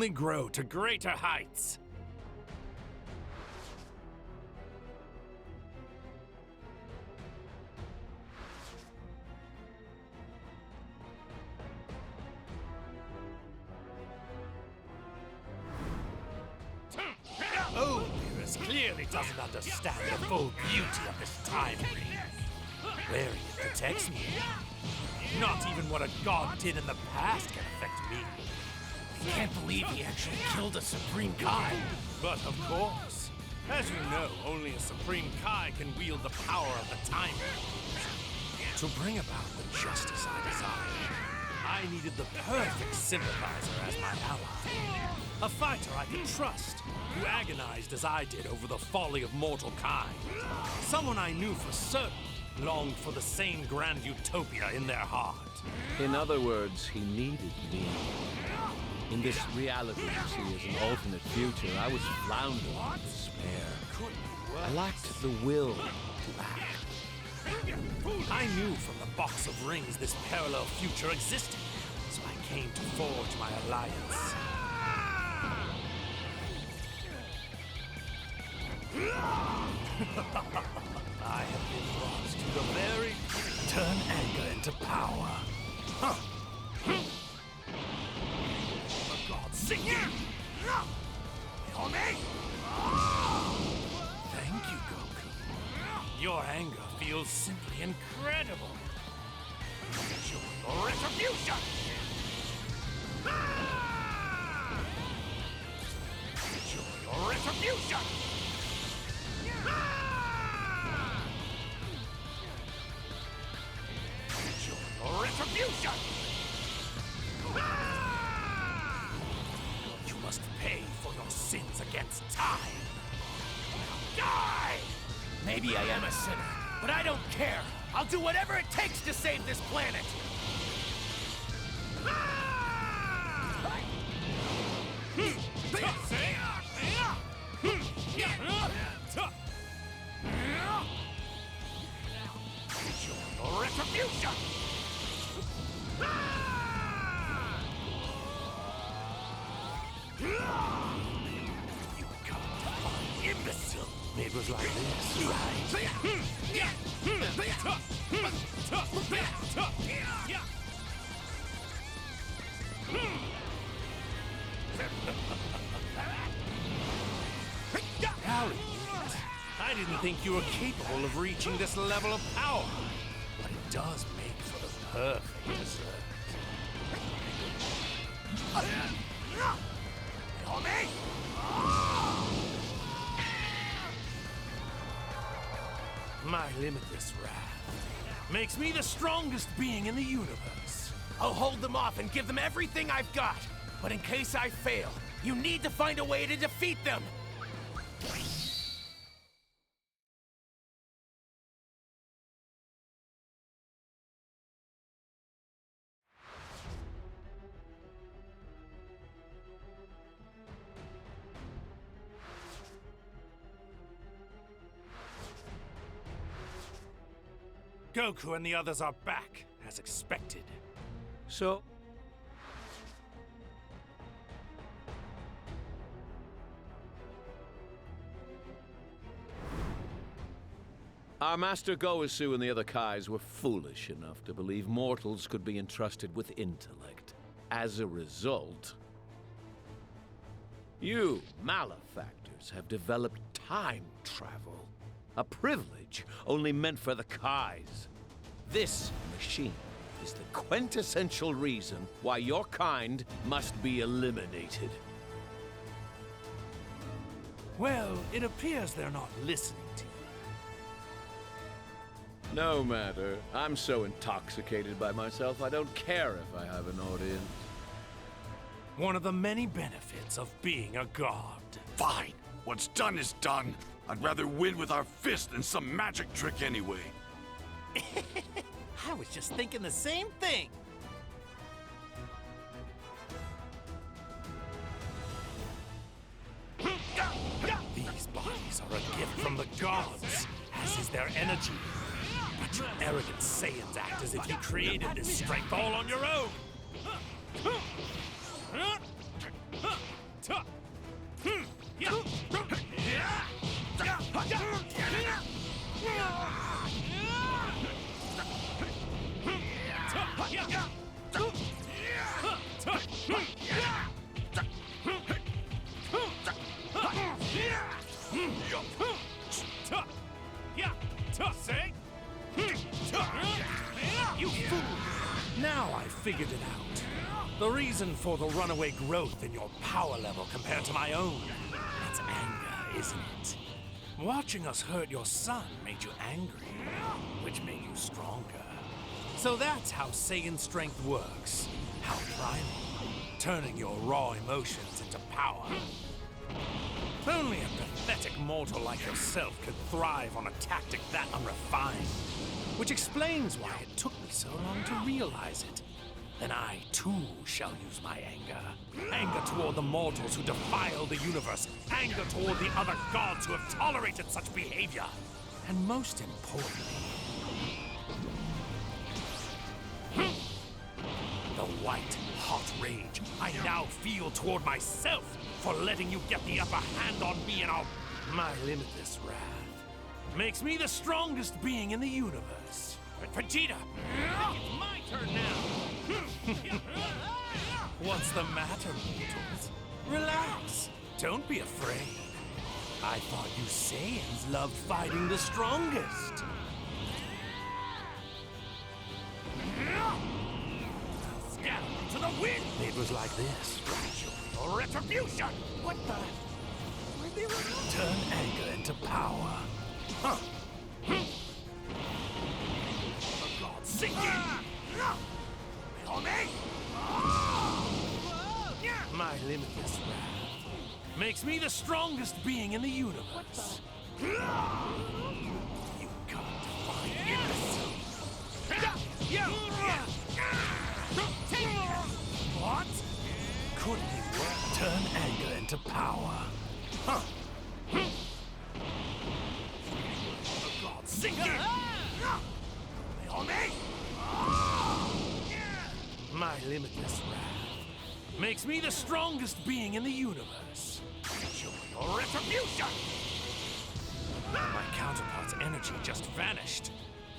only grow to greater heights. Oh, Beerus clearly doesn't understand the full beauty of this time ring. Wearing it protects me. Not even what a god did in the past can affect me. I can't believe he actually killed a Supreme Kai. But of course, as you know, only a Supreme Kai can wield the power of the time ring. To bring about the justice I desired, I needed the perfect sympathizer as my ally. A fighter I could trust, who agonized as I did over the folly of mortal kind. Someone I knew for certain longed for the same grand utopia in their heart. In other words, he needed me. In this reality you see as an alternate future, I was floundering in despair. I lacked the will to act. I knew from the box of rings this parallel future existed, so I came to forge my alliance. I have been brought to the very turn anger into power. The gods sing you! Thank you, Goku. Your anger feels simply incredible. Enjoy your retribution! Enjoy your retribution! Your retribution! You must pay for your sins against time. Now die! Maybe I am a sinner, but I don't care. I'll do whatever it takes to save this planet. Your retribution! You god-defying imbecile! It was like this, right? Howdy. I didn't think you were capable of reaching this level of power, but it does make for the perfect dessert. My limitless wrath makes me the strongest being in the universe. I'll hold them off and give them everything I've got. But in case I fail, you need to find a way to defeat them. Goku and the others are back, as expected. So, our Master Gowasu and the other Kais were foolish enough to believe mortals could be entrusted with intellect. As a result, you malefactors have developed time travel. A privilege only meant for the Kais. This machine is the quintessential reason why your kind must be eliminated. Well, it appears they're not listening to you. No matter. I'm so intoxicated by myself, I don't care if I have an audience. One of the many benefits of being a god. Fine. What's done is done. I'd rather win with our fist than some magic trick anyway. I was just thinking the same thing. These bodies are a gift from the gods, as is their energy. But you arrogant Saiyans act as if you created this strength all on your own. figured it out. The reason for the runaway growth in your power level compared to my own. It's anger, isn't it? Watching us hurt your son made you angry, which made you stronger. So that's how Saiyan strength works. How primal. Turning your raw emotions into power. Only a pathetic mortal like yourself could thrive on a tactic that unrefined. Which explains why it took me so long to realize it. Then I, too, shall use my anger. Anger toward the mortals who defile the universe. Anger toward the other gods who have tolerated such behavior. And most importantly, the white, hot rage I now feel toward myself for letting you get the upper hand on me and my limitless wrath makes me the strongest being in the universe. But Vegeta, it's my turn now. What's the matter, mortals? Relax. Don't be afraid. I thought you Saiyans loved fighting the strongest. Scatter to the wind! It was like this. Your retribution! What the? Turn anger into power. Huh. The gods sink in! On me! My limitless wrath makes me the strongest being in the universe. You can't define imbecile. What? Couldn't it work? Turn anger into power. Huh. The gods sink in! On me! My limitless wrath makes me the strongest being in the universe. Enjoy your retribution! My counterpart's energy just vanished,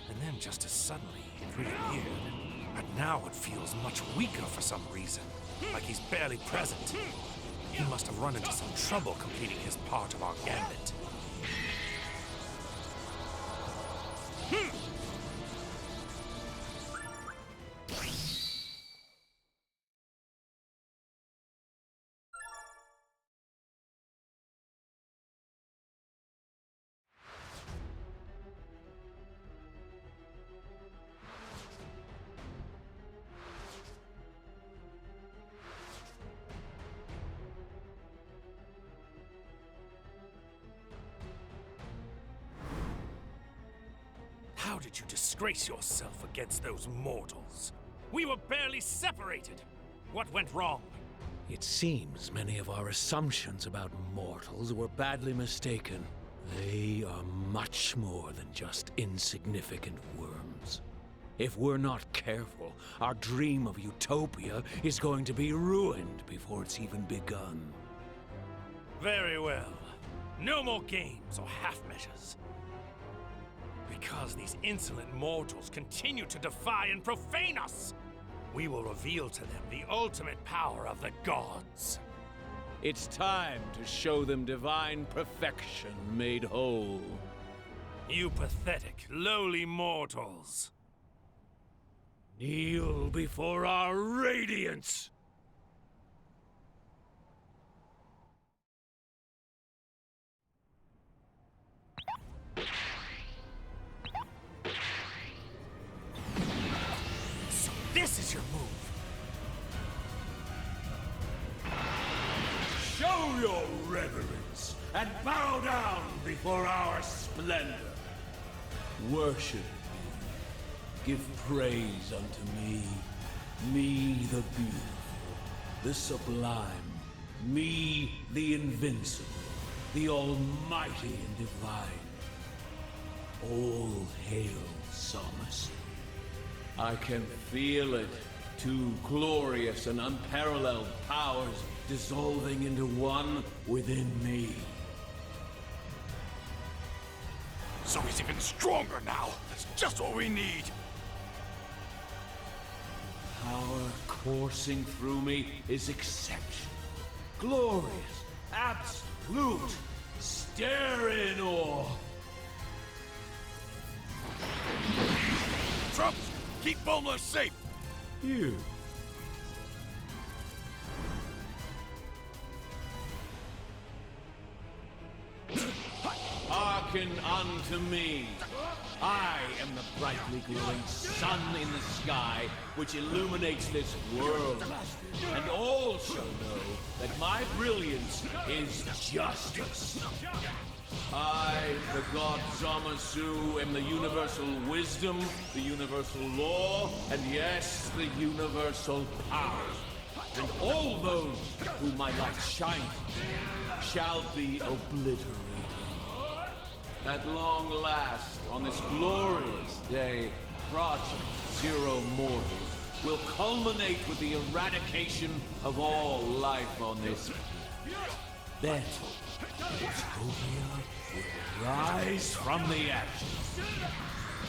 and then just as suddenly it reappeared. But now it feels much weaker for some reason, like he's barely present. He must have run into some trouble completing his part of our gambit. How did you disgrace yourself against those mortals? We were barely separated. What went wrong? It seems many of our assumptions about mortals were badly mistaken. They are much more than just insignificant worms. If we're not careful, our dream of utopia is going to be ruined before it's even begun. Very well. No more games or half measures. Because these insolent mortals continue to defy and profane us, we will reveal to them the ultimate power of the gods. It's time to show them divine perfection made whole. You pathetic, lowly mortals. Kneel before our radiance! This is your move. Show your reverence and bow down before our splendor. Worship me. Give praise unto me. Me the beautiful, the sublime. Me the invincible, the almighty and divine. All hail Samus. I can feel it. Two glorious and unparalleled powers dissolving into one within me. So he's even stronger now. That's just what we need. Power coursing through me is exceptional. Glorious. Absolute. Stare in awe. Trumps, keep Bulma safe. You Hearken unto me. I am the brightly glowing sun in the sky, which illuminates this world. And all shall know that my brilliance is justice. I, the god Zamasu, am the universal wisdom, the universal law, and yes, the universal power. And all those whom my light shines shall be obliterated. At long last, on this glorious day, Project Zero Mortal will culminate with the eradication of all life on this planet. Then, Utopia will rise from the ashes.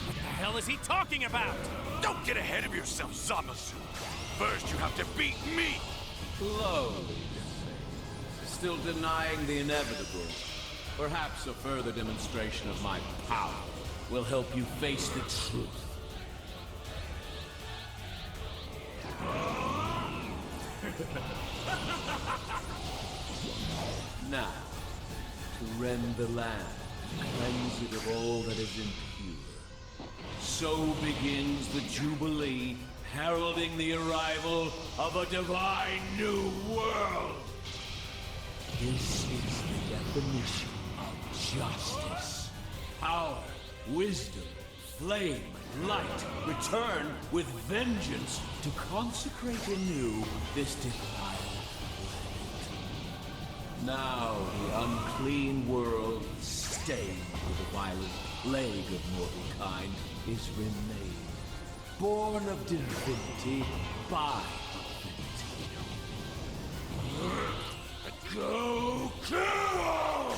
What the hell is he talking about? Don't get ahead of yourself, Zamasu. First, you have to beat me. Slowly, still denying the inevitable. Perhaps a further demonstration of my power will help you face the truth. Now, to rend the land, cleanse it of all that is impure. So begins the Jubilee, heralding the arrival of a divine new world. This is the definition of justice. Power, wisdom, flame, and light return with vengeance to consecrate anew this defiled planet. Now the unclean world, stained with the violent plague of mortal kind, is remade. Born of divinity by divinity. Go kill!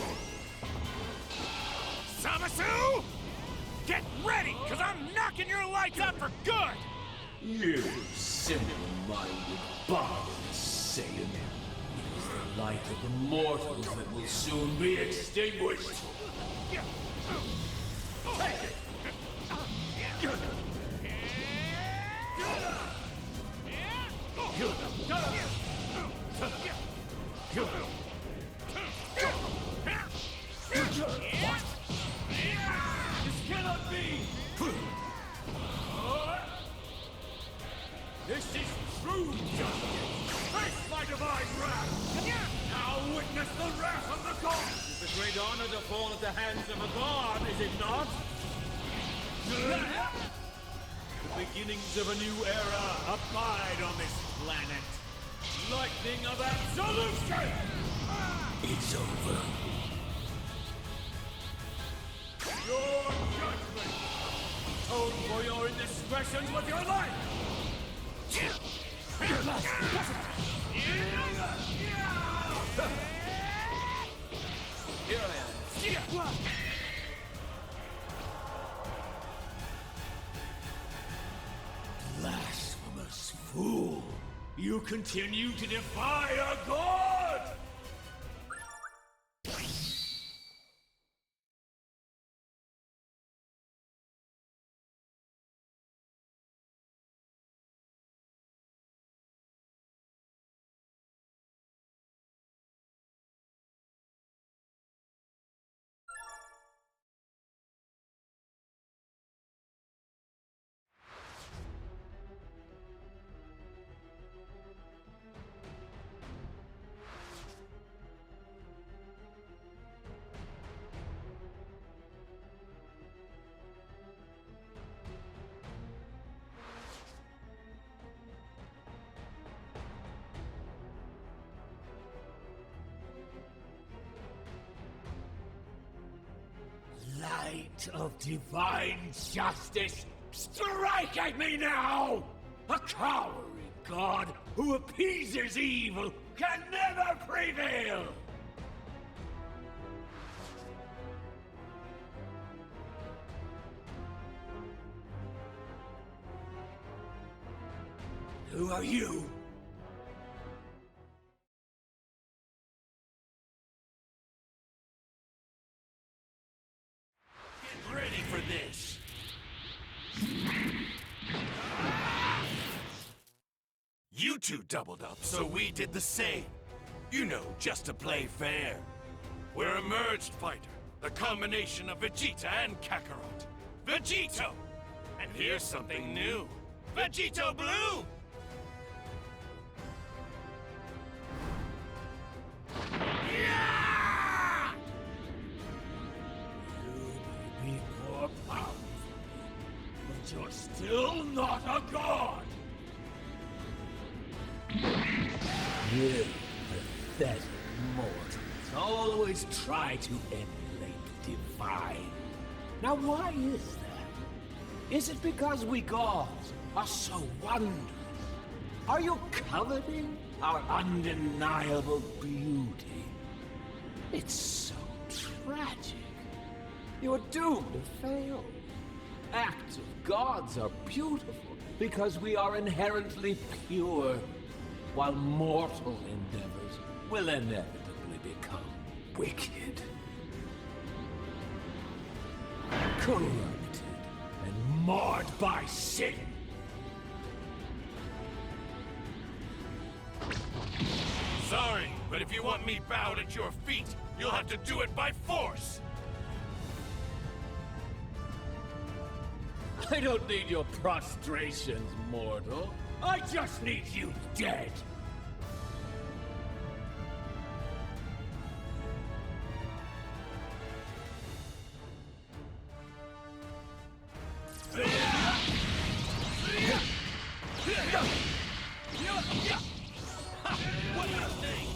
Zamasu! Get ready, because I'm knocking your lights out for good! You simple-minded barbarous Saiyan. It is the light of the mortals that will soon be extinguished. Take it! This cannot be! This is true justice! Face my divine wrath! Now witness the wrath of the gods! It's a great honor to fall at the hands of a god, is it not? The beginnings of a new era abide on this planet. Lightning of absolution! It's over. Your judgment! Atone for your indiscretions with your life! Here I am. Blasphemous fool! You continue to defy a god! Light of divine justice, strike at me now! A cowering god who appeases evil can never prevail! Who are you? Get ready for this! You two doubled up, so we did the same. You know, just to play fair. We're a merged fighter. The combination of Vegeta and Kakarot. Vegito! And here's something new. Vegito Blue! Yeah! You may be more powerful, but you're still not a god! You pathetic mortals always try to emulate the divine. Now why is that? Is it because we gods are so wondrous? Are you coveting our undeniable beauty? It's so tragic. You're doomed to fail. Acts of gods are beautiful because we are inherently pure, while mortal endeavors will inevitably become wicked, corrupted, and marred by sin. Sorry, but if you want me bowed at your feet, you'll have to do it by force! I don't need your prostrations, mortal. I just need you dead. What do you think?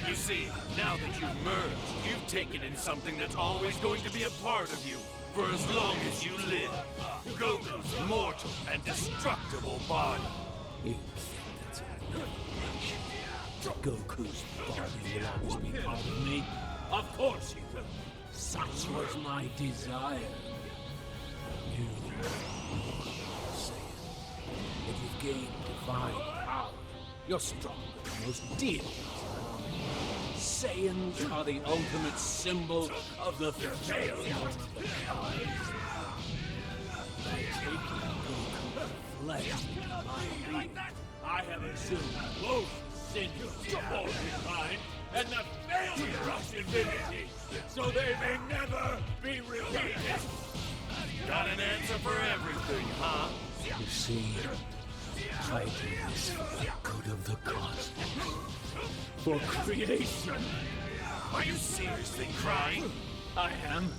You see, now that you've merged, you've taken in something that's always going to be a part of you, for as long as you live. Goku's mortal and destructible body. You think that's enough? Goku's body will always be part of me. Of course he will. Such was my desire. You say that you've gained divine power. You're stronger than most deities. Saiyans are the ultimate symbol of the failure of the gods. By taking Goku's flesh into my being, I have assumed both sins of humankind and the failure of divinity, so they may never be repeated. Got an answer for everything, huh? You see, I do this for the good of the cosmos, for creation. Are you seriously crying? I am,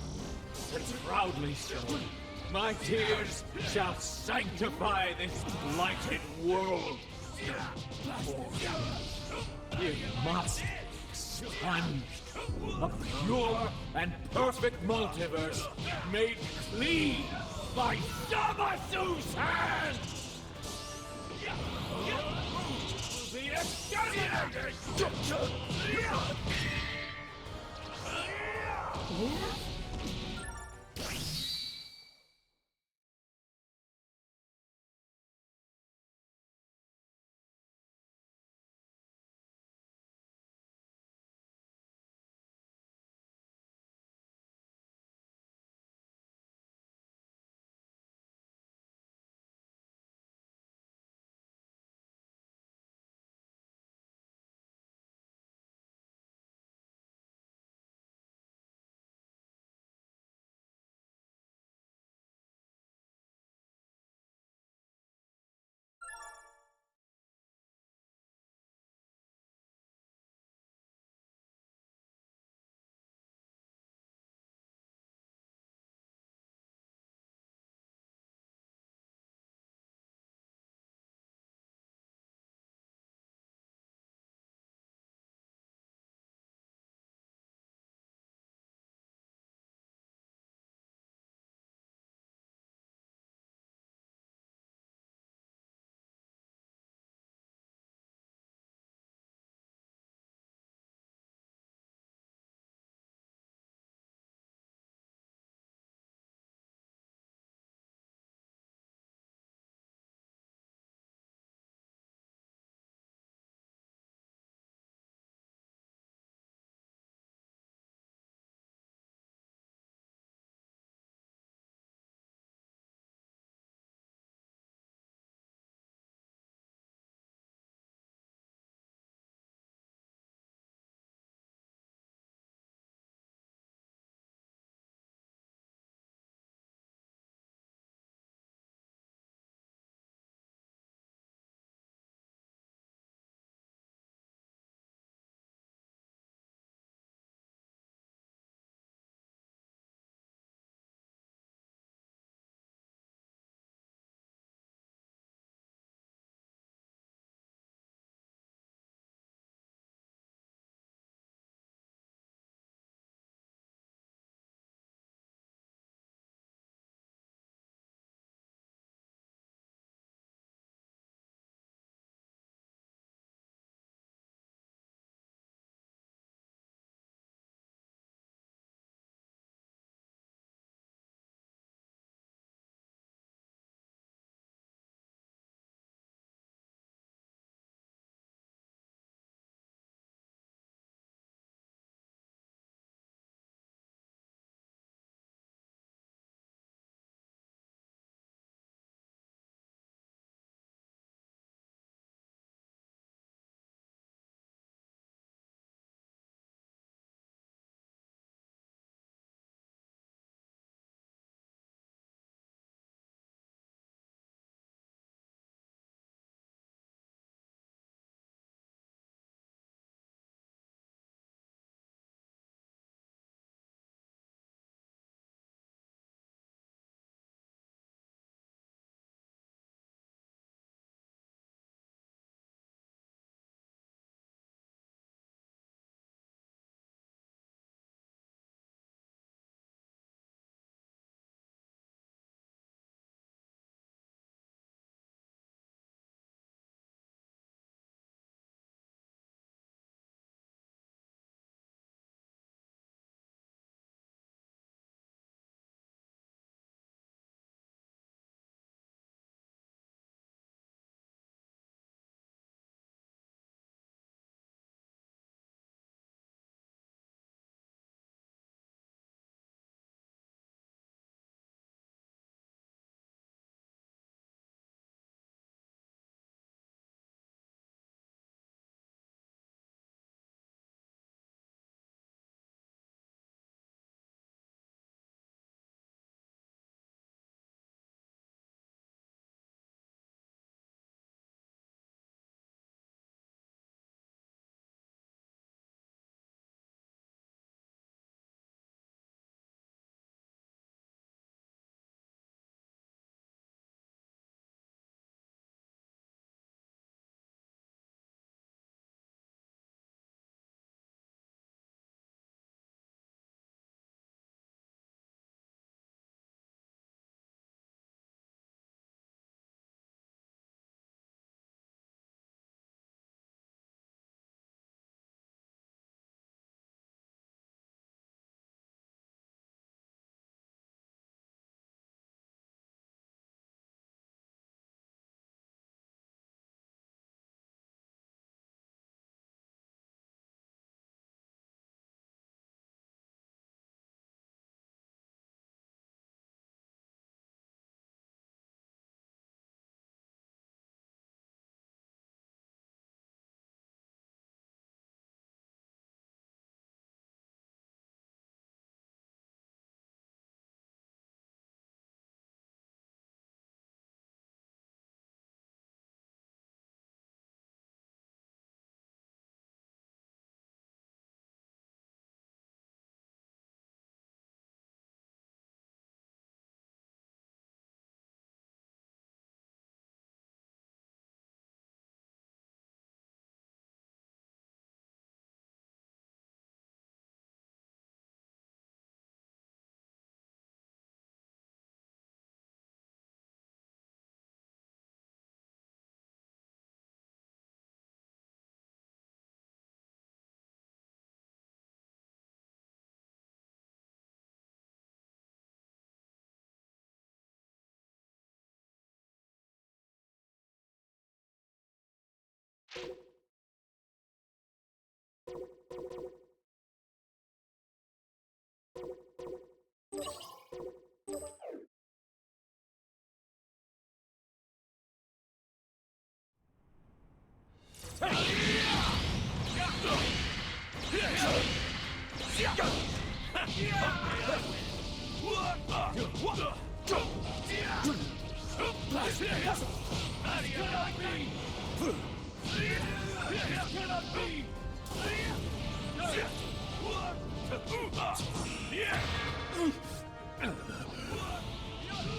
and proudly so. My tears shall sanctify this blighted world. You must expunge a pure and perfect multiverse made clean by Zamasu's hands! Will be exterminated!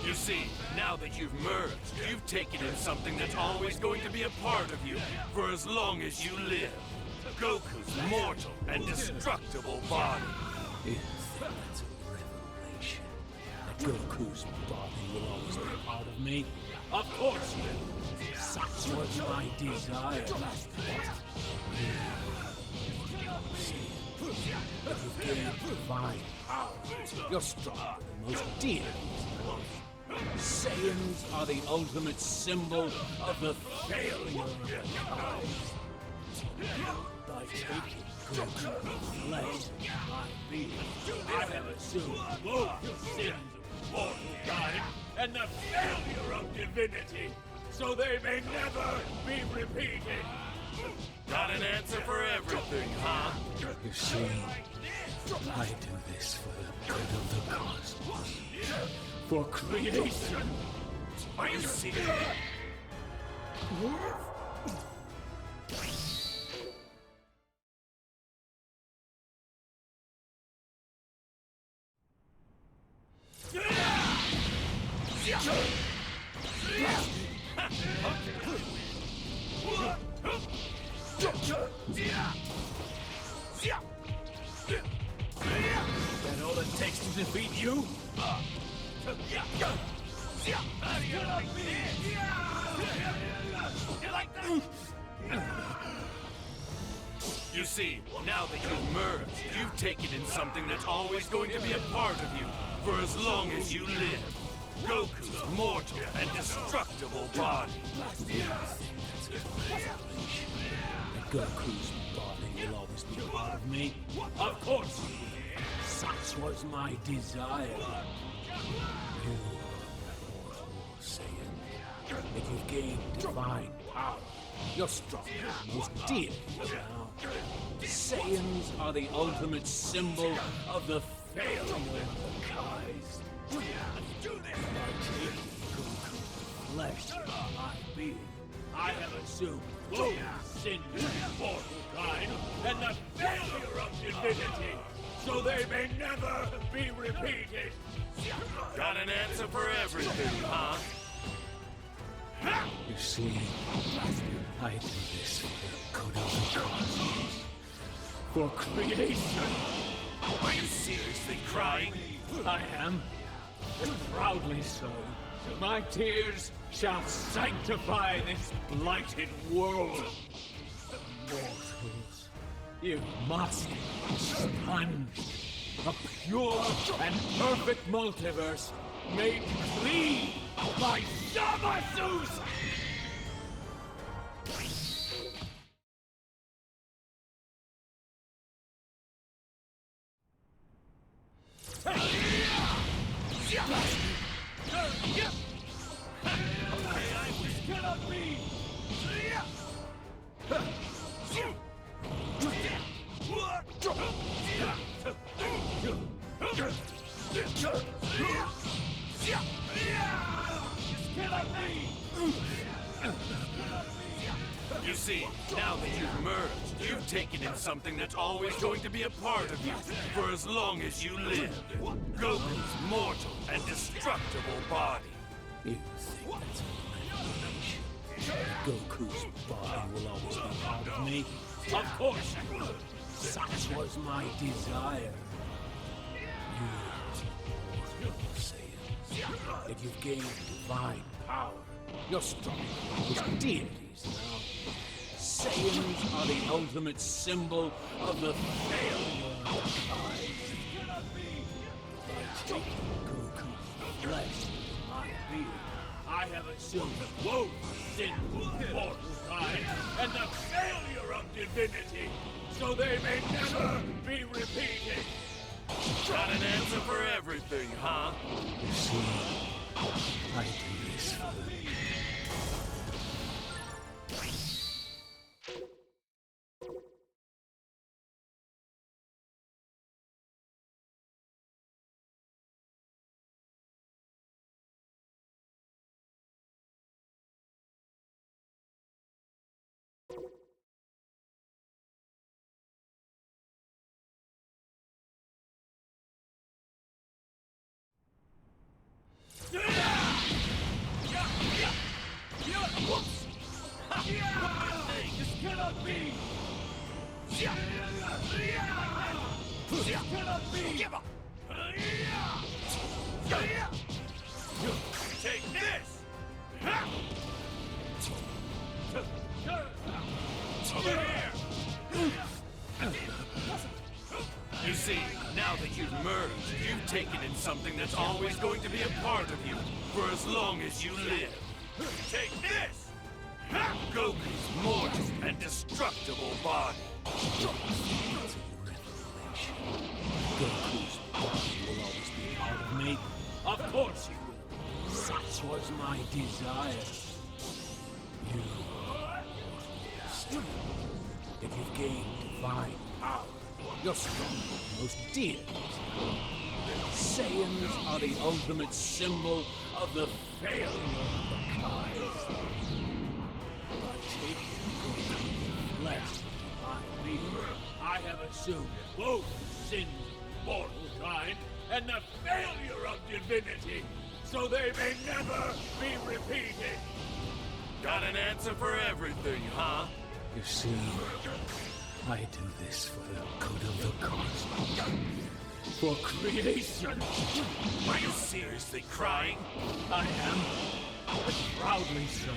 You see, now that you've merged, you've taken in something that's always going to be a part of you for as long as you live. Goku's mortal and destructible body. You think that's a revelation? That Goku's body will always be part of me? Of course it will. Such was my desire. You've gained divine power. You're stronger than most deities. Saiyans are the ultimate symbol of the failure of the kind. By taking Goku's flesh in my being, I have assumed both the sins of mortal kind and the failure of divinity, so they may never be repeated. Got an answer for everything, huh? You see, I do this for the good of the cosmos. For creation. Are you serious? That all it takes to defeat you? You see, now that you've merged, you've taken in something that's always going to be a part of you for as long as you live. Goku's mortal and destructible body. That Goku's body will always be part of me? Of course it will. Such was my desire. You are mortal Saiyan. If you've gained divine power, you're stronger than most deities now. Saiyans are the ultimate symbol of the failure of the kind. By taking Goku's flesh in my being, I have assumed both the sins of mortal kind and the failure of divinity, so they may never be repeated. Got an answer for everything, huh? You see, I do this for the good of the cosmos. For creation. Are you seriously crying? I am. And proudly so. My tears shall sanctify this blighted world. Mortals, you must sponge a pure and perfect multiverse made clean by Zamasus! Cannot be! You see, now that you've merged, you've taken in something that's always going to be a part of you for as long as you live. Goku's mortal and destructible body. You think that's a revelation? Goku's body will always be part of me? Of course it will. Such was my desire. You mortal Saiyans. If you've gained divine power, you're stronger than most deities now. Saiyans are the ultimate symbol of the failure of the kind. By taking Goku's flesh in my being, I have assumed woe, sin, mortal and the failure of divinity, so they may never be repeated. Got an answer for everything, huh? You see, I do this for them. This cannot be! This cannot be! Give up! Take this! Over here! You see, now that you've merged, you've taken in something that's always going to be a part of you, for as long as you live. Take this! Goku's mortal and destructible body. Goku's body will always be part of me. Of course he will. Such was my desire. You, if you've gained divine power, you're stronger than most deities. Saiyans are the ultimate symbol of the failure of the kind. By taking Goku's flesh by me, I have assumed both sins of mortal kind and the failure of divinity, so they may never be repeated. Got an answer for everything, huh? You see, I do this for the good of the cosmos. For creation. Are you seriously crying? I am, but proudly so.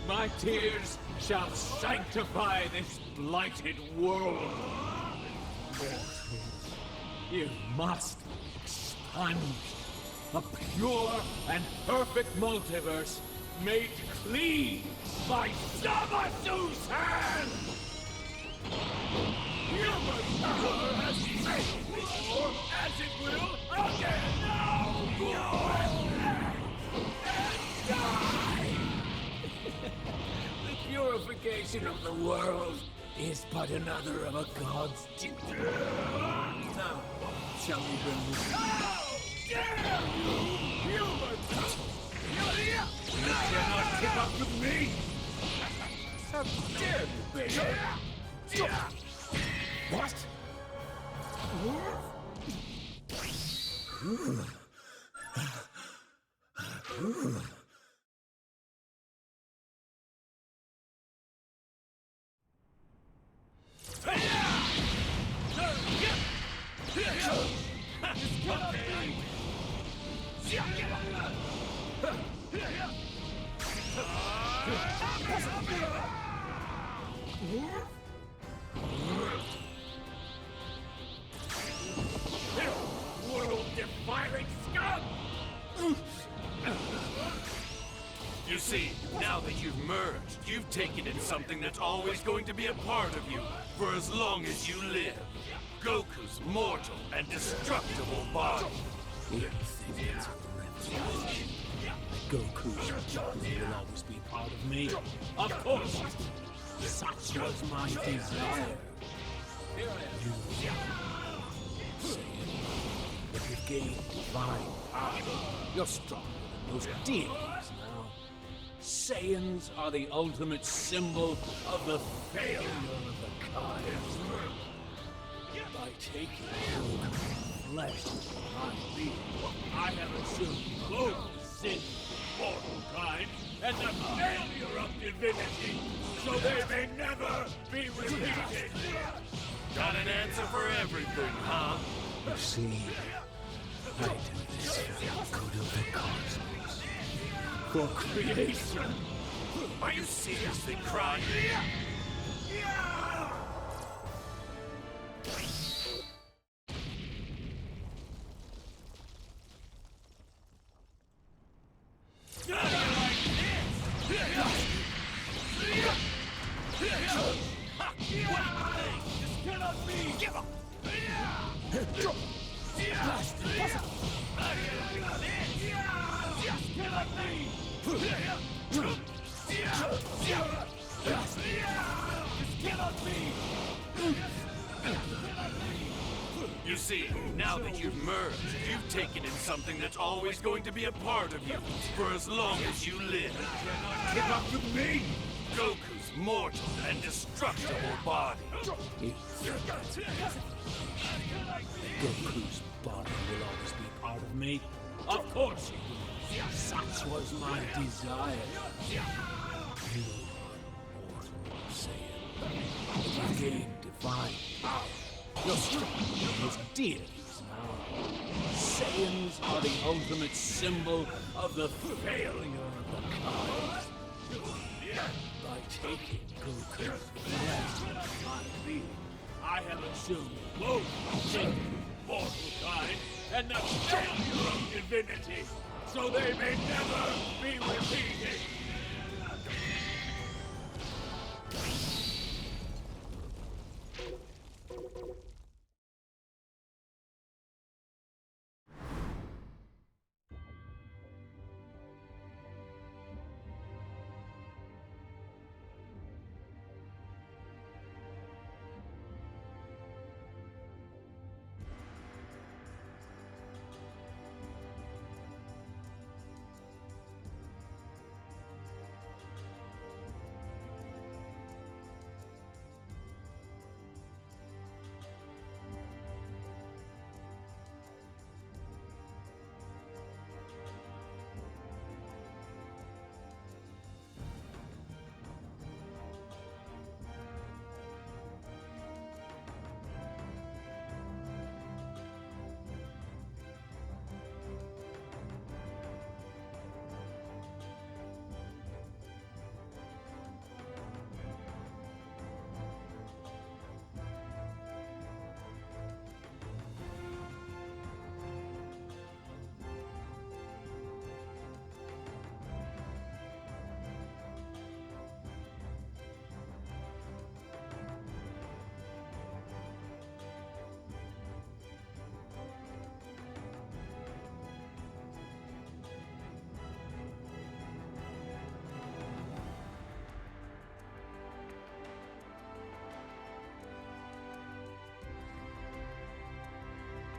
My tears shall sanctify this blighted world. Mortals, you must be expunged. A pure and perfect multiverse made clean by Zamasu's hand! Human power has failed before, as it will again now! And die! The purification of the world is but another of a god's duty. Now, shall we bring this? How dare you, human! You cannot keep up with me! How dare you, baby! What? World-defiling scum! You see, now that you've merged, you've taken in something that's always going to be a part of you, for as long as you live. Goku's mortal and destructible body. You think it's a revelation? Goku's body will always be part of me. Of course! Such was my desire. Here I am. If you've gained divine power, you're stronger than most deities now. Saiyans are the ultimate symbol of the failure of the kind. By taking Goku's flesh by me, I have assumed both sin, mortal kind, and the failure of divinity, so they may never be repeated. Got an answer for everything, huh? You see, I do this for the good of the cosmos. For creation. Are you seriously crying? You see, now that you've merged, you've taken in something that's always going to be a part of you for as long as you live. Keep up with me! Goku's mortal and destructible body. Goku's body will always be part of me. Of course it will. Such was my desire. You are mortal Saiyan. You gain divine power. You're stronger as deities now. Saiyans are the ultimate symbol of the failure of the Kais. By taking Goku's flesh and my being, I have assumed both sacred mortal kind and the failure of divinity, so they may never be repeated.